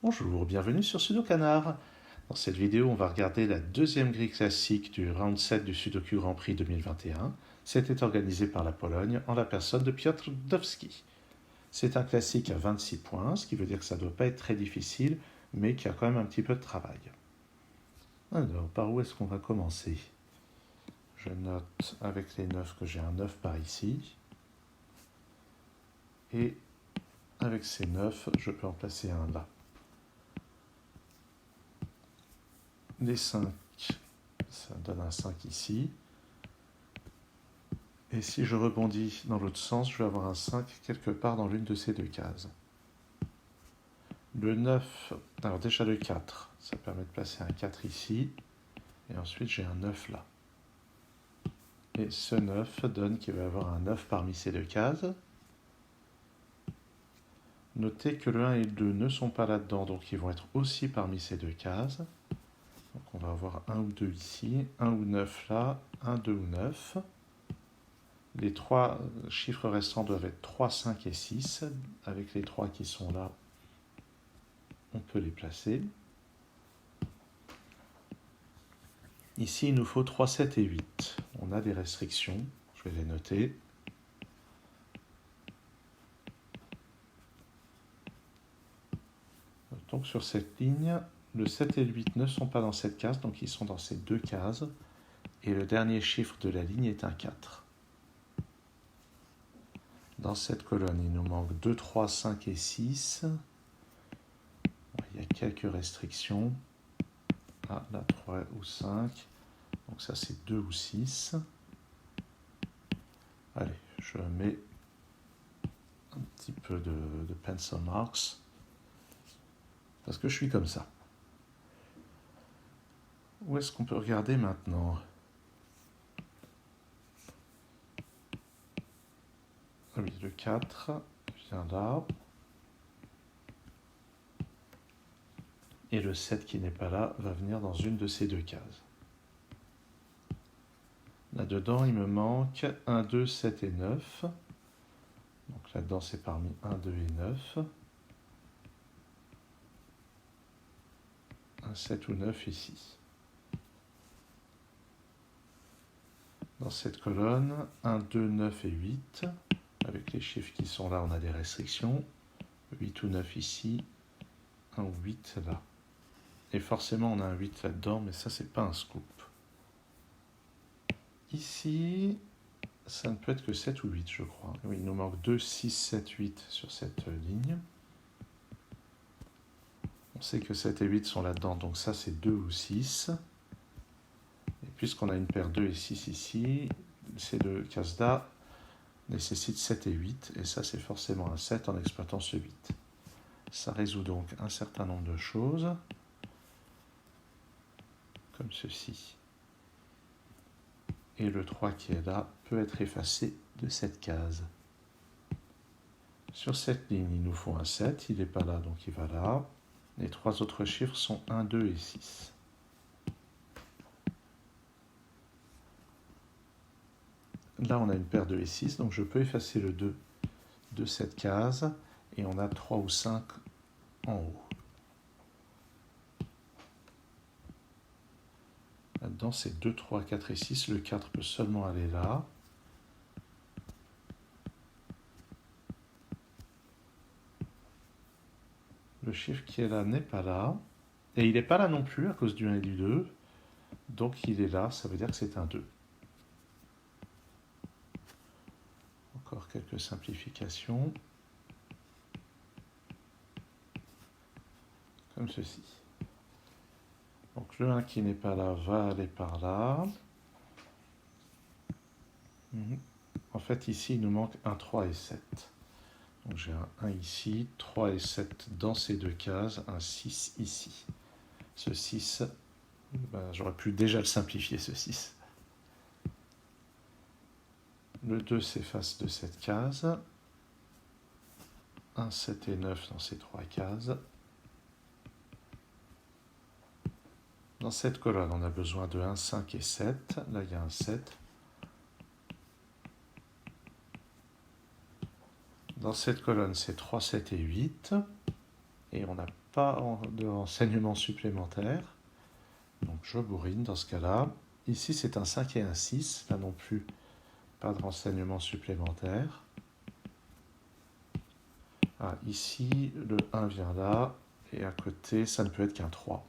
Bonjour, bienvenue sur Sudoku-Canard. Dans cette vidéo, on va regarder la deuxième grille classique du round 7 du Sudoku Grand Prix 2021. C'était organisé par la Pologne en la personne de Piotr Dowski. C'est un classique à 26 points, ce qui veut dire que ça ne doit pas être très difficile, mais qu'il y a quand même un petit peu de travail. Alors, par où est-ce qu'on va commencer? Je note avec les 9 que j'ai un 9 par ici. Et avec ces 9, je peux en placer un là. Les 5, ça donne un 5 ici. Et si je rebondis dans l'autre sens, je vais avoir un 5 quelque part dans l'une de ces deux cases. Le 9, alors déjà le 4, ça permet de placer un 4 ici. Et ensuite j'ai un 9 là. Et ce 9 donne qu'il va y avoir un 9 parmi ces deux cases. Notez que le 1 et le 2 ne sont pas là-dedans, donc ils vont être aussi parmi ces deux cases. Donc on va avoir 1 ou 2 ici, 1 ou 9 là, 1, 2 ou 9. Les trois chiffres restants doivent être 3, 5 et 6. Avec les 3 qui sont là, on peut les placer. Ici, il nous faut 3, 7 et 8. On a des restrictions, je vais les noter. Donc sur cette ligne, le 7 et le 8 ne sont pas dans cette case, donc ils sont dans ces deux cases. Et le dernier chiffre de la ligne est un 4. Dans cette colonne, il nous manque 2, 3, 5 et 6. Il y a quelques restrictions. Ah, là, 3 ou 5. Donc ça, c'est 2 ou 6. Allez, je mets un petit peu de pencil marks. Parce que je suis comme ça. Où est-ce qu'on peut regarder maintenant? Ah oui, le 4 vient là. Et le 7 qui n'est pas là va venir dans une de ces deux cases. Là-dedans, il me manque 1, 2, 7 et 9. Donc là-dedans, c'est parmi 1, 2 et 9. Un 7 ou 9 ici. Dans cette colonne, 1, 2, 9 et 8. Avec les chiffres qui sont là, on a des restrictions. 8 ou 9 ici, 1 ou 8 là. Et forcément, on a un 8 là-dedans, mais ça, c'est pas un scoop. Ici, ça ne peut être que 7 ou 8, je crois. Oui, il nous manque 2, 6, 7, 8 sur cette ligne. On sait que 7 et 8 sont là-dedans, donc ça, c'est 2 ou 6. Et puisqu'on a une paire 2 et 6 ici, ces deux cases-là nécessitent 7 et 8, et ça, c'est forcément un 7 en exploitant ce 8. Ça résout donc un certain nombre de choses, comme ceci. Et le 3 qui est là peut être effacé de cette case. Sur cette ligne, il nous faut un 7, il n'est pas là, donc il va là. Les trois autres chiffres sont 1, 2 et 6. Là, on a une paire 2 et 6, donc je peux effacer le 2 de cette case, et on a 3 ou 5 en haut. Là-dedans, c'est 2, 3, 4 et 6. Le 4 peut seulement aller là. Le chiffre qui est là n'est pas là. Et il n'est pas là non plus à cause du 1 et du 2. Donc il est là, ça veut dire que c'est un 2. Encore quelques simplifications. Comme ceci. Donc le 1 qui n'est pas là va aller par là. En fait, ici, il nous manque un 3 et 7. Donc j'ai un 1 ici, 3 et 7 dans ces deux cases, un 6 ici. Ce 6, j'aurais pu déjà le simplifier, ce 6. Le 2 s'efface de cette case. 1, 7 et 9 dans ces trois cases. Dans cette colonne, on a besoin de 1, 5 et 7. Là, il y a un 7. Dans cette colonne, c'est 3, 7 et 8. Et on n'a pas de renseignements supplémentaires. Donc je bourrine dans ce cas-là. Ici c'est un 5 et un 6, là non plus pas de renseignements supplémentaires. Ah, ici le 1 vient là, et à côté ça ne peut être qu'un 3,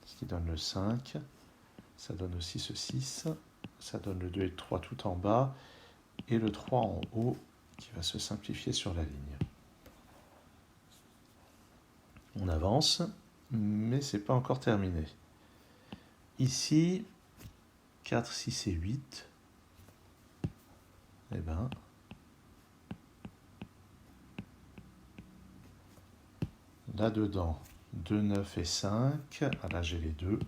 ce qui donne le 5. Ça donne aussi ce 6, ça donne le 2 et le 3 tout en bas, et le 3 en haut qui va se simplifier sur la ligne. On avance, mais c'est pas encore terminé. Ici, 4, 6 et 8, eh ben, là-dedans, 2, 9 et 5, ah là j'ai les deux,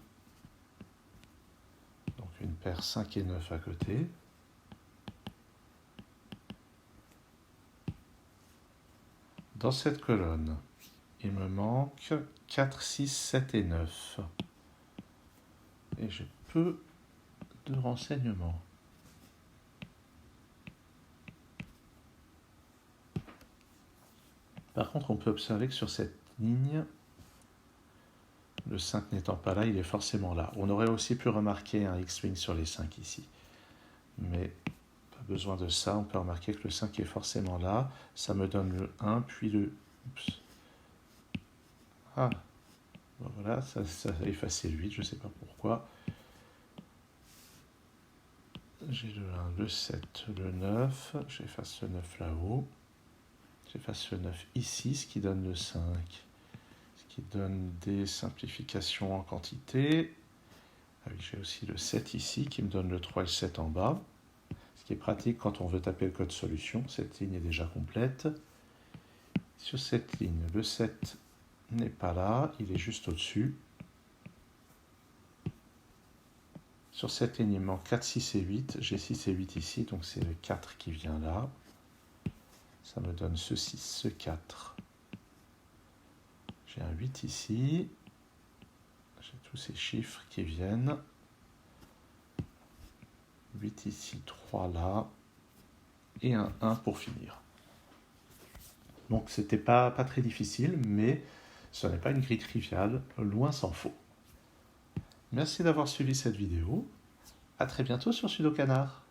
donc une paire 5 et 9 à côté. Dans cette colonne, il me manque 4, 6, 7 et 9. Et j'ai peu de renseignements. Par contre, on peut observer que sur cette ligne, le 5 n'étant pas là, il est forcément là. On aurait aussi pu remarquer un X-wing sur les 5 ici. Mais pas besoin de ça, on peut remarquer que le 5 est forcément là. Ça me donne le 1, puis le... Oups. Ah, bon, voilà, ça a effacé le 8, je ne sais pas pourquoi. J'ai le 1, le 7, le 9, j'efface le 9 là-haut. J'efface le 9 ici, ce qui donne le 5. Qui donne des simplifications en quantité. J'ai aussi le 7 ici qui me donne le 3 et le 7 en bas. Ce qui est pratique quand on veut taper le code solution. Cette ligne est déjà complète. Sur cette ligne, le 7 n'est pas là, il est juste au-dessus. Sur cette ligne, il manque 4, 6 et 8. J'ai 6 et 8 ici, donc c'est le 4 qui vient là. Ça me donne ce 6, ce 4. J'ai un 8 ici. J'ai tous ces chiffres qui viennent. 8 ici, 3 là. Et un 1 pour finir. Donc c'était pas très difficile, mais ce n'est pas une grille triviale, loin s'en faut. Merci d'avoir suivi cette vidéo. À très bientôt sur Sudocanard.